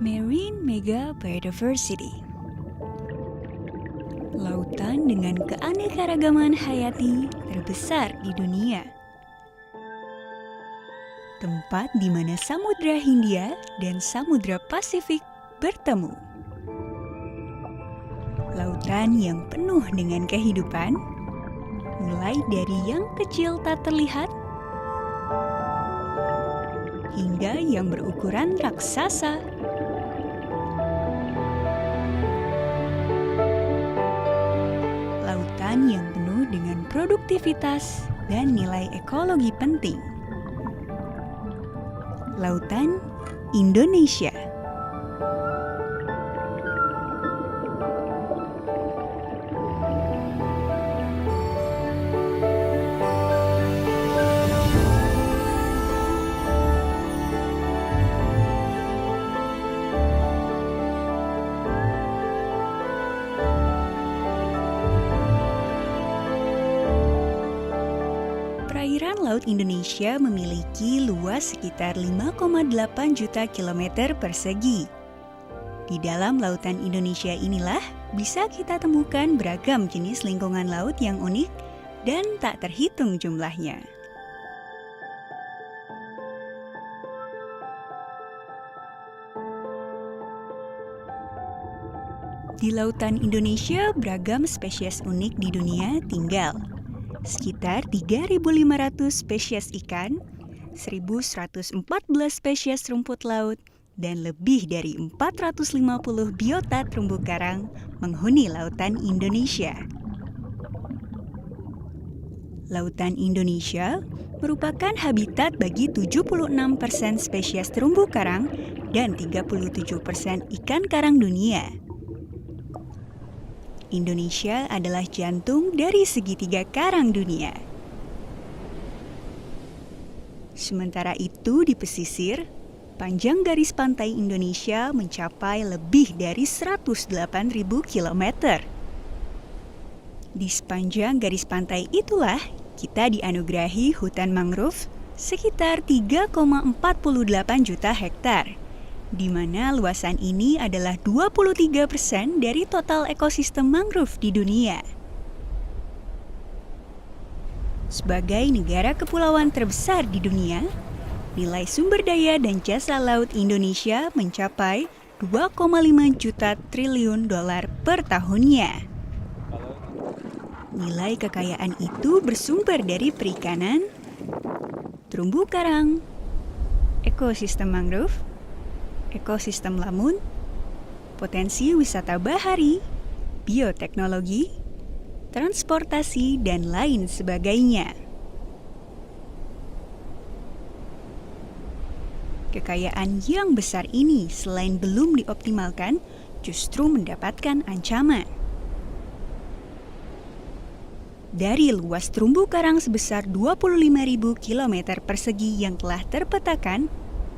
Marine Mega Biodiversity. Lautan dengan keanekaragaman hayati terbesar di dunia. Tempat di mana Samudra Hindia dan Samudra Pasifik bertemu. Lautan yang penuh dengan kehidupan, mulai dari yang kecil tak terlihat hingga yang berukuran raksasa. Lautan yang penuh dengan produktivitas dan nilai ekologi penting. Lautan Indonesia. Perairan Laut Indonesia memiliki luas sekitar 5,8 juta kilometer persegi. Di dalam lautan Indonesia inilah bisa kita temukan beragam jenis lingkungan laut yang unik dan tak terhitung jumlahnya. Di lautan Indonesia, beragam spesies unik di dunia tinggal. Sekitar 3.500 spesies ikan, 1.114 spesies rumput laut, dan lebih dari 450 biota terumbu karang menghuni lautan Indonesia. Lautan Indonesia merupakan habitat bagi 76% spesies terumbu karang dan 37% ikan karang dunia. Indonesia adalah jantung dari segitiga karang dunia. Sementara itu di pesisir, panjang garis pantai Indonesia mencapai lebih dari 108.000 km. Di sepanjang garis pantai itulah kita dianugerahi hutan mangrove sekitar 3,48 juta hektar. Di mana luasan ini adalah 23% dari total ekosistem mangrove di dunia. Sebagai negara kepulauan terbesar di dunia, nilai sumber daya dan jasa laut Indonesia mencapai 2,5 juta triliun dolar per tahunnya. Nilai kekayaan itu bersumber dari perikanan, terumbu karang, ekosistem mangrove, ekosistem lamun, potensi wisata bahari, bioteknologi, transportasi, dan lain sebagainya. Kekayaan yang besar ini selain belum dioptimalkan, justru mendapatkan ancaman. Dari luas terumbu karang sebesar 25.000 km persegi yang telah terpetakan,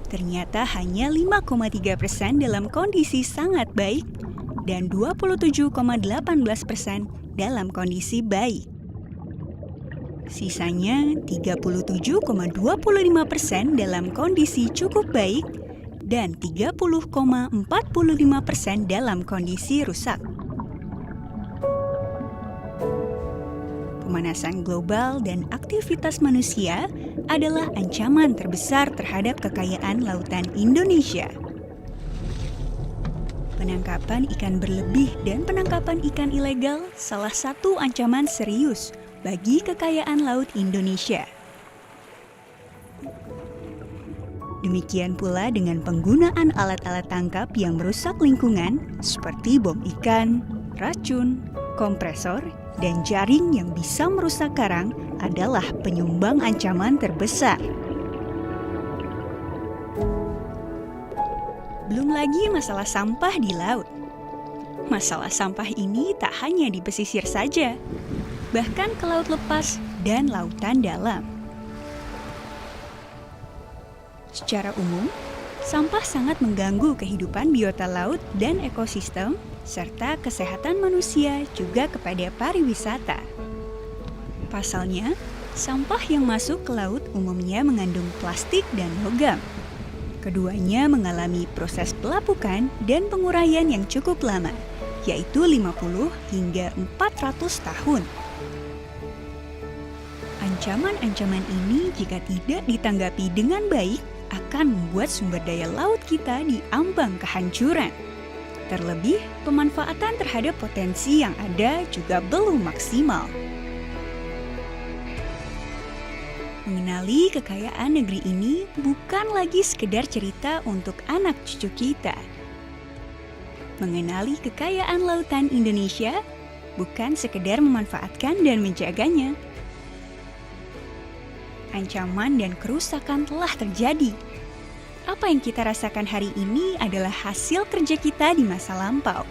ternyata hanya 5,3% dalam kondisi sangat baik dan 27,18% dalam kondisi baik. Sisanya 37,25% dalam kondisi cukup baik dan 30,45% dalam kondisi rusak. Pemanasan global dan aktivitas manusia adalah ancaman terbesar terhadap kekayaan lautan Indonesia. Penangkapan ikan berlebih dan penangkapan ikan ilegal salah satu ancaman serius bagi kekayaan laut Indonesia. Demikian pula dengan penggunaan alat-alat tangkap yang merusak lingkungan seperti bom ikan, racun, kompresor, dan jaring yang bisa merusak karang adalah penyumbang ancaman terbesar. Belum lagi masalah sampah di laut. Masalah sampah ini tak hanya di pesisir saja, bahkan ke laut lepas dan lautan dalam. Secara umum, sampah sangat mengganggu kehidupan biota laut dan ekosistem, serta kesehatan manusia juga kepada pariwisata. Pasalnya, sampah yang masuk ke laut umumnya mengandung plastik dan logam. Keduanya mengalami proses pelapukan dan penguraian yang cukup lama, yaitu 50 hingga 400 tahun. Ancaman-ancaman ini jika tidak ditanggapi dengan baik akan membuat sumber daya laut kita di ambang kehancuran. Terlebih, pemanfaatan terhadap potensi yang ada juga belum maksimal. Mengenali kekayaan negeri ini bukan lagi sekedar cerita untuk anak cucu kita. Mengenali kekayaan lautan Indonesia bukan sekedar memanfaatkan dan menjaganya. Ancaman dan kerusakan telah terjadi. Apa yang kita rasakan hari ini adalah hasil kerja kita di masa lampau.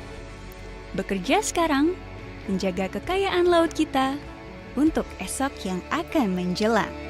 Bekerja sekarang, menjaga kekayaan laut kita untuk esok yang akan menjelang.